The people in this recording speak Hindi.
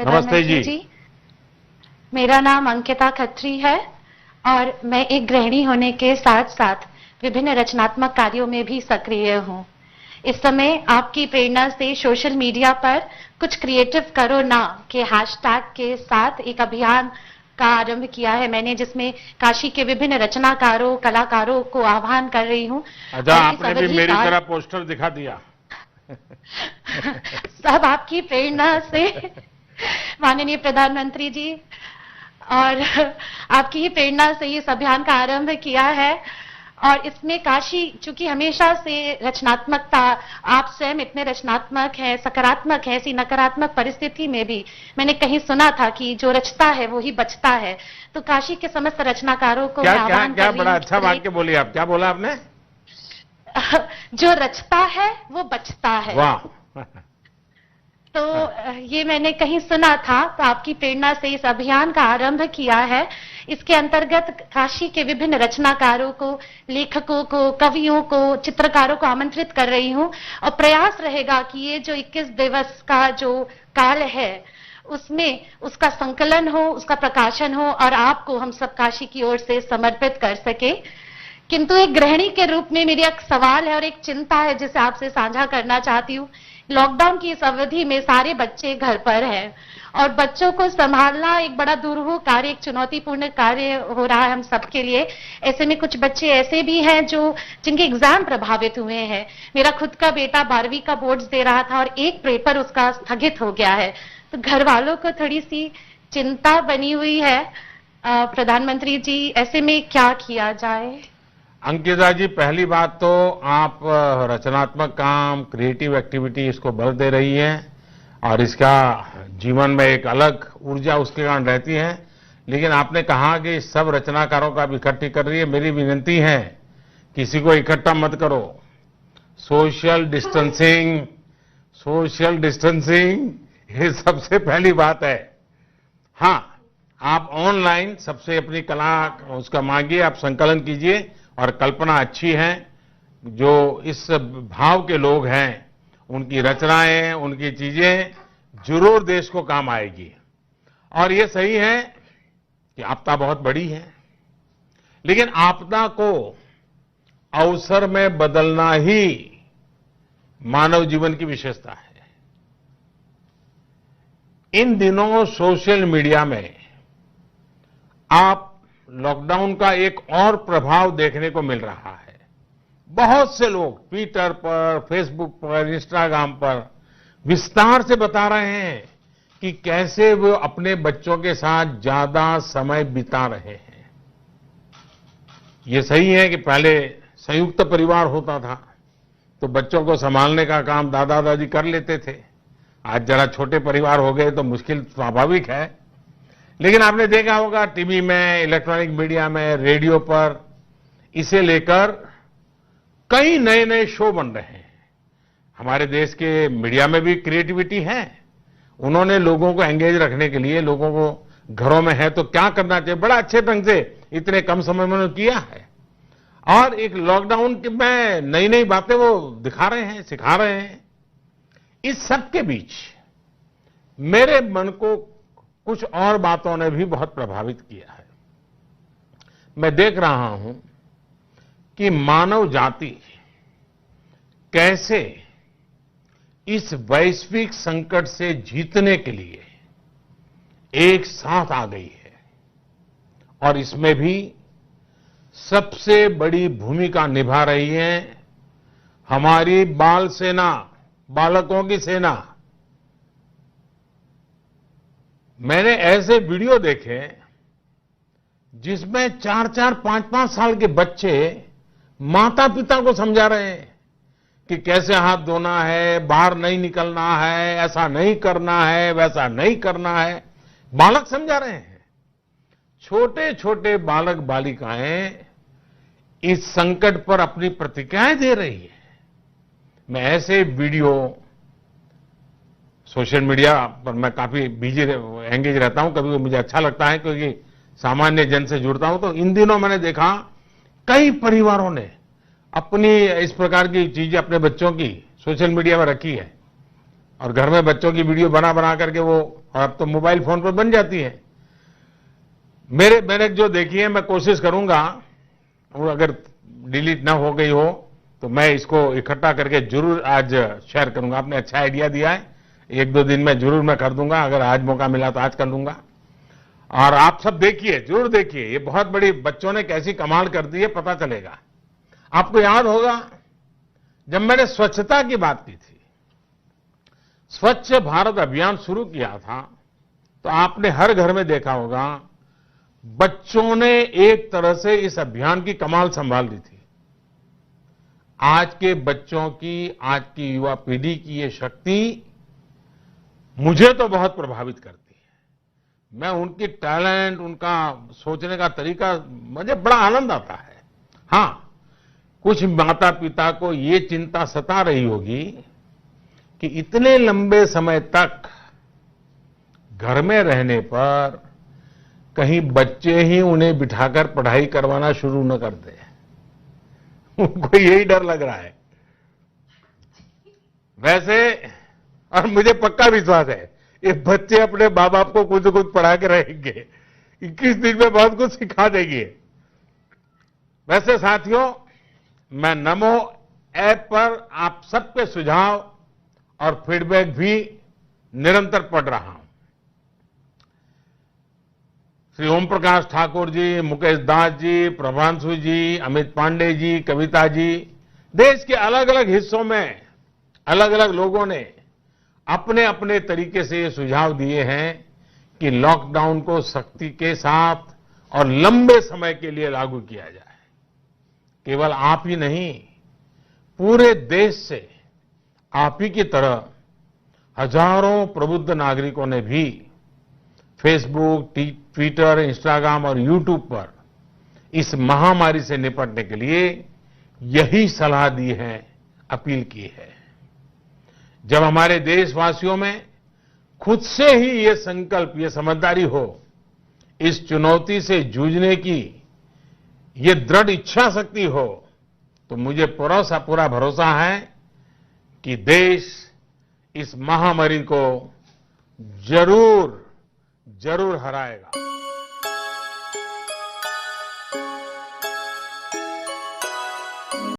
प्रधानमंत्री जी। मेरा नाम अंकिता खत्री है और मैं एक गृहिणी होने के साथ साथ विभिन्न रचनात्मक कार्यों में भी सक्रिय हूँ। इस समय आपकी प्रेरणा से सोशल मीडिया पर कुछ क्रिएटिव करो ना के हैशटैग के साथ एक अभियान का आरंभ किया है मैंने, जिसमें काशी के विभिन्न रचनाकारों कलाकारों को आह्वान कर रही हूँ। अच्छा, आपने भी मेरी तरह पोस्टर दिखा दिया। सब आपकी प्रेरणा से माननीय प्रधानमंत्री जी, और आपकी ही प्रेरणा से इस अभियान का आरंभ किया है। और इसमें काशी चूंकि हमेशा से रचनात्मकता, आप स्वयं इतने रचनात्मक है, सकारात्मक है, ऐसी नकारात्मक परिस्थिति में भी मैंने कहीं सुना था कि जो रचता है वो ही बचता है। तो काशी के समस्त रचनाकारों को क्या बड़ा अच्छा वाक्य बोली आप। क्या बोला आपने? जो रचता है वो बचता है। वाह। तो ये मैंने कहीं सुना था, तो आपकी प्रेरणा से इस अभियान का आरंभ किया है। इसके अंतर्गत काशी के विभिन्न रचनाकारों को, लेखकों को, कवियों को, चित्रकारों को आमंत्रित कर रही हूं और प्रयास रहेगा कि ये जो 21 दिवस का जो काल है उसमें उसका संकलन हो, उसका प्रकाशन हो और आपको हम सब काशी की ओर से समर्पित कर सके। किंतु एक गृहिणी के रूप में मेरी एक सवाल है और एक चिंता है जिसे आपसे साझा करना चाहती हूँ। लॉकडाउन की इस अवधि में सारे बच्चे घर पर हैं और बच्चों को संभालना एक बड़ा दुरूह कार्य, एक चुनौतीपूर्ण कार्य हो रहा है हम सबके लिए। ऐसे में कुछ बच्चे ऐसे भी हैं जिनके एग्जाम प्रभावित हुए हैं। मेरा खुद का बेटा 12वीं का बोर्ड्स दे रहा था और एक पेपर उसका स्थगित हो गया है। तो घर वालों को थोड़ी सी चिंता बनी हुई है। प्रधानमंत्री जी, ऐसे में क्या किया जाए? अंकिता जी, पहली बात तो आप रचनात्मक काम, क्रिएटिव एक्टिविटी इसको बल दे रही हैं और इसका जीवन में एक अलग ऊर्जा उसके कारण रहती है। लेकिन आपने कहा कि सब रचनाकारों का आप इकट्ठी कर रही है। मेरी विनती है, किसी को इकट्ठा मत करो। सोशल डिस्टेंसिंग ये सबसे पहली बात है। हाँ, आप ऑनलाइन सबसे अपनी कला उसका मांगिए, आप संकलन कीजिए और कल्पना अच्छी है। जो इस भाव के लोग हैं उनकी रचनाएं, उनकी चीजें जरूर देश को काम आएगी। और ये सही है कि आपदा बहुत बड़ी है, लेकिन आपदा को अवसर में बदलना ही मानव जीवन की विशेषता है। इन दिनों सोशल मीडिया में आप लॉकडाउन का एक और प्रभाव देखने को मिल रहा है। बहुत से लोग ट्विटर पर, फेसबुक पर, इंस्टाग्राम पर विस्तार से बता रहे हैं कि कैसे वो अपने बच्चों के साथ ज्यादा समय बिता रहे हैं। ये सही है कि पहले संयुक्त परिवार होता था तो बच्चों को संभालने का काम दादा दादी कर लेते थे। आज जरा छोटे परिवार हो गए तो मुश्किल स्वाभाविक है। लेकिन आपने देखा होगा टीवी में, इलेक्ट्रॉनिक मीडिया में, रेडियो पर इसे लेकर कई नए नए शो बन रहे हैं। हमारे देश के मीडिया में भी क्रिएटिविटी है। उन्होंने लोगों को एंगेज रखने के लिए, लोगों को घरों में है तो क्या करना चाहिए, बड़ा अच्छे ढंग से इतने कम समय में उन्होंने किया है। और एक लॉकडाउन में नई नई बातें वो दिखा रहे हैं, सिखा रहे हैं। इस सब के बीच मेरे मन को कुछ और बातों ने भी बहुत प्रभावित किया है। मैं देख रहा हूं कि मानव जाति कैसे इस वैश्विक संकट से जीतने के लिए एक साथ आ गई है और इसमें भी सबसे बड़ी भूमिका निभा रही है हमारी बाल सेना, बालकों की सेना। मैंने ऐसे वीडियो देखे जिसमें 4-4, 5-5 साल के बच्चे माता पिता को समझा रहे हैं कि कैसे हाथ धोना है, बाहर नहीं निकलना है, ऐसा नहीं करना है, वैसा नहीं करना है। बालक समझा रहे हैं। छोटे छोटे बालक बालिकाएं इस संकट पर अपनी प्रतिक्रियाएं दे रही है। मैं ऐसे वीडियो सोशल मीडिया पर मैं काफी बिजी एंगेज रहता हूं। कभी मुझे अच्छा लगता है क्योंकि सामान्य जन से जुड़ता हूं। तो इन दिनों मैंने देखा कई परिवारों ने अपनी इस प्रकार की चीजें अपने बच्चों की सोशल मीडिया में रखी है। और घर में बच्चों की वीडियो बना बना करके वो, और अब तो मोबाइल फोन पर बन जाती है। मैंने जो देखी है, मैं कोशिश करूंगा, और अगर डिलीट ना हो गई हो तो मैं इसको इकट्ठा करके जरूर आज शेयर करूंगा। आपने अच्छा आइडिया दिया है, 1-2 दिन में जरूर मैं कर दूंगा। अगर आज मौका मिला तो आज कर लूंगा। और आप सब देखिए, जरूर देखिए, ये बहुत बड़ी, बच्चों ने कैसी कमाल कर दी है पता चलेगा। आपको याद होगा जब मैंने स्वच्छता की बात की थी, स्वच्छ भारत अभियान शुरू किया था, तो आपने हर घर में देखा होगा बच्चों ने एक तरह से इस अभियान की कमाल संभाल ली थी। आज के बच्चों की, आज की युवा पीढ़ी की ये शक्ति मुझे तो बहुत प्रभावित करती है। मैं उनकी टैलेंट, उनका सोचने का तरीका, मुझे बड़ा आनंद आता है। हां, कुछ माता पिता को ये चिंता सता रही होगी कि इतने लंबे समय तक घर में रहने पर कहीं बच्चे ही उन्हें बिठाकर पढ़ाई करवाना शुरू न कर दे। उनको यही डर लग रहा है वैसे। और मुझे पक्का विश्वास है ये बच्चे अपने मां बाप को कुछ कुछ पढ़ा के रहेंगे, 21 दिन में बहुत कुछ सिखा देंगे। वैसे साथियों, मैं नमो ऐप पर आप सबके सुझाव और फीडबैक भी निरंतर पढ़ रहा हूं। श्री ओम प्रकाश ठाकुर जी, मुकेश दास जी, प्रभांशु जी, अमित पांडे जी, कविता जी, देश के अलग अलग हिस्सों में अलग अलग लोगों ने अपने अपने तरीके से ये सुझाव दिए हैं कि लॉकडाउन को सख्ती के साथ और लंबे समय के लिए लागू किया जाए। केवल आप ही नहीं, पूरे देश से आप ही की तरह हजारों प्रबुद्ध नागरिकों ने भी फेसबुक, ट्विटर, इंस्टाग्राम और यूट्यूब पर इस महामारी से निपटने के लिए यही सलाह दी है, अपील की है। जब हमारे देशवासियों में खुद से ही ये संकल्प, ये समझदारी हो, इस चुनौती से जूझने की ये दृढ़ इच्छा शक्ति हो, तो मुझे पूरा भरोसा है कि देश इस महामारी को जरूर हराएगा।